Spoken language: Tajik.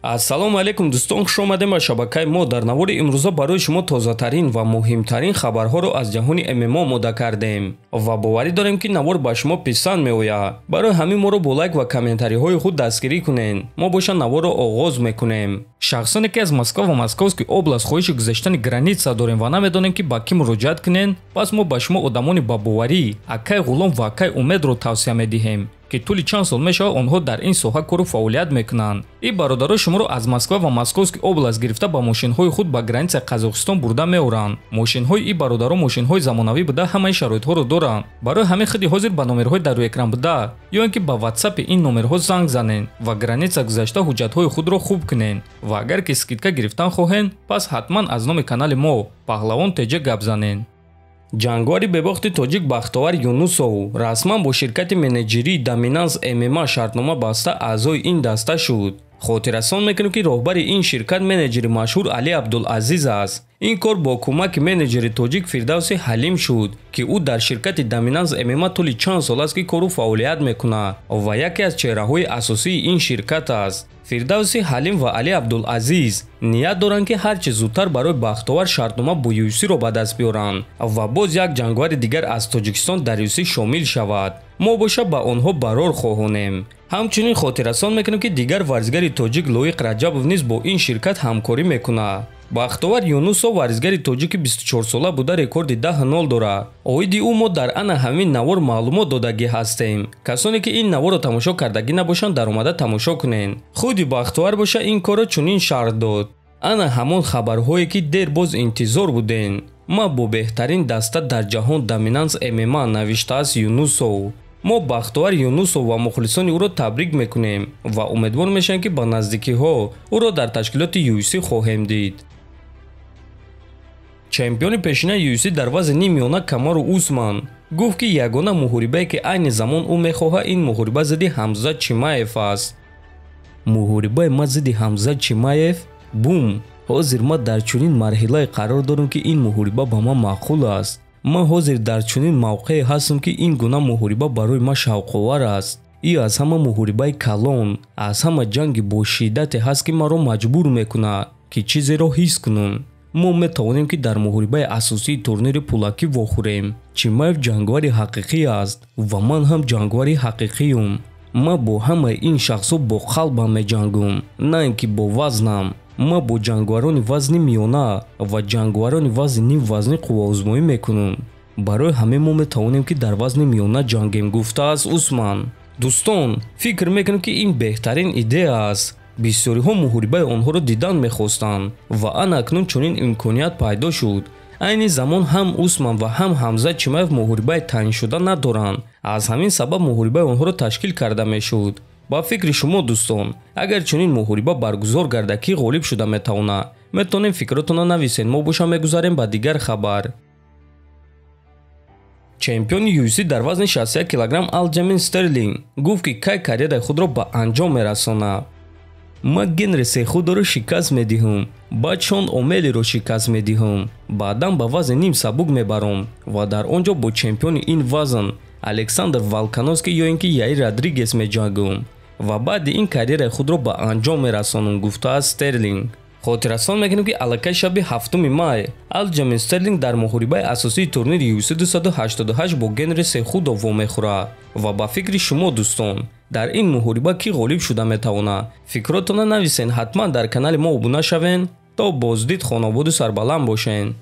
ассалому алайкум дӯстон, хуш омадем ба шабакаи мо. дар навори имрӯза барои шумо тозатарин ва муҳимтарин хабарҳоро аз ҷаҳони ММО мода кардем ва боварӣ дорем ки навор ба шумо писанд меояд. барои ҳамин моро бо лайк ва комментариҳои худ дастгирӣ кунед. мо боша наворро оғоз мекунем. шахсоне ки аз Москва ва Московский област хоҳиши гузаштани граница дорем ва намедонем ки ба кӣ муроҷиат кунем, пас мо ба шумо одамони бабоварӣ, Акай Ғулом ва Акай Умедро тавсия медиҳем ки тӯли чанд сол мешавад онҳо дар ин соҳа кору фаъолият мекунанд. ин бародаро шуморо аз Москва ва Московский област гирифта ба мошинҳои худ ба границаи Қазоқистон бурда меоранд. мошинҳои ин бародаро мошинҳои замонавӣ буда ҳамаи шароитҳоро доранд. барои ҳамин худи ҳозир ба номерҳои дар рӯекран буда ё ин ки ба WhatsApp ин номерҳо занг занед ва граница гузашта ҳуҷҷатҳои худро хуб кунед ва агар ки скидка гирифтан хоҳед, пас ҳатман аз номи канали мо Паҳлавон теҷа гап занед. ҷангвари бебохти тоҷик Бахтовар Юнусов расман бо ширкати менеҷерии Доминанс ММА шартнома баста аъзои ин даста шуд. хотиррасон мекунем ки роҳбари ин ширкат менеҷери машҳур Али Абдулазиз аст. ин кор бо кӯмаки менеҷери тоҷик Фирдавси Ҳалим шуд ки ӯ дар ширкати Доминанс ММА тӯли чанд сол аст ки кору фаъолият мекунад ва яке аз чеҳраҳои асосии ин ширкат аст. Фирдавси Ҳалим ва Али Абдулазиз ният доранд ки ҳар чӣ зудтар барои Бахтовар шартнома бо UFC-ро ба даст биёранд ва боз як ҷангвари дигар аз Тоҷикистон дар UFC шомил шавад. мо боша ба онҳо барор хоҳонем. ҳамчунин хотиррасон мекунем ки дигар варзигари тоҷик Лоиқ Раҷабов низ бо ин ширкат ҳамкорӣ мекунад. Бахтовар Юнусов варзигари тоҷики 24-сола буда рекорди 10-0 дорад. оиди ӯ мо дар ана ҳамин навор маълумот додагӣ ҳастем. касоне ки ин наворро тамошо кардагӣ набошанд, дар омада тамошо кунед. худи Бахтовар боша ин корро чунин шарҳ дод: ана ҳамон хабарҳое ки дер боз интизор будем. ма бо беҳтарин даста дар ҷаҳон Доминанс ММА, навиштааст Юнусов. мо Бахтовар Юнусов ва мухлисони ӯро табрик мекунем ва умедвор мешавем ки ба наздикиҳо ӯро дар ташкилоти UFC хоҳем дид. чемпиони пешинаи UFC дар вазни нимёна Камару Усман гуфт ки ягона муҳорибае ки айни замон ӯ мехоҳад ин муҳориба зидди Ҳамза Чимаев аст. муҳорибаи ма зидди Ҳамза Чимаев? бум! ҳозир ма дар чунин марҳилае қарор дорам ки ин муҳориба ба ман маъқул аст. ма ҳозир дар чунин мавқеъе ҳастам ки ин гуна муҳориба барои ма шавқовар аст. ин аз ҳама муҳорибаи калон, аз ҳама ҷанги бошиддате ҳаст ки маро маҷбур мекунад ки чизеро ҳис кунам. мо метавонем ки дар муҳорибаи асосии турнири пулакӣ вохӯрем. Чимаев ҷангвари ҳақиқӣ аст ва ман ҳам ҷангвари ҳақиқиюм. ма бо ҳамаи ин шахсҳо бо қалбам меҷангум, на ин ки бо вазнам. ма бо ҷангварони вазни миёна ва ҷангварони вазни ним вазнӣ қувваозмоӣ мекунам. барои ҳамин мо метавонем ки дар вазни миёна ҷангем, гуфтааст Усман. дӯстон, фикр мекунам ки ин беҳтарин идея аст. бисёриҳо муҳорибаи онҳоро дидан мехостанд ва ана акнун чунин имконият пайдо шуд. айни замон ҳам Усман ва ҳам Ҳамза Чимаев муҳорибаи таъиншуда надоранд. аз ҳамин сабаб муҳорибаи онҳоро ташкил карда мешуд. ба фикри шумо дӯстон, агар чунин муҳориба баргузор гарда, кӣ ғолиб шуда метавонад? метавонем фикротонро нависед. мо боша мегузарем ба дигар хабар. чемпиони UFC дар вазни 61 кг Алҷамин Стерлинг гуфт ки кай карьераи худро ба анҷом мерасонад. ма Генри Сехудоро шикаст медиҳам, баъд Шон Омелиро шикаст медиҳам, баъдан ба вазни ним сабук мебарам ва дар он ҷо бо чемпиони ин вазн Александр Волконовский ё ин ки Яир Родригес меҷангам ва баъди ин карьераи худро ба анҷом мерасонам, гуфтааст Стерлинг. хотиррасон мекунем ки аллакай шаби 7 май Алҷамин Стерлинг дар муҳорибаи асосии турнири UFC 288 бо Генри Сехудов вомехӯрад. ва ба фикри шумо дӯстон, дар ин муҳориба кӣ ғолиб шуда метавонад? фикротонро нависен. ҳатман дар канали мо обуна шавен. то боздид, хонободу сарбаланд бошен.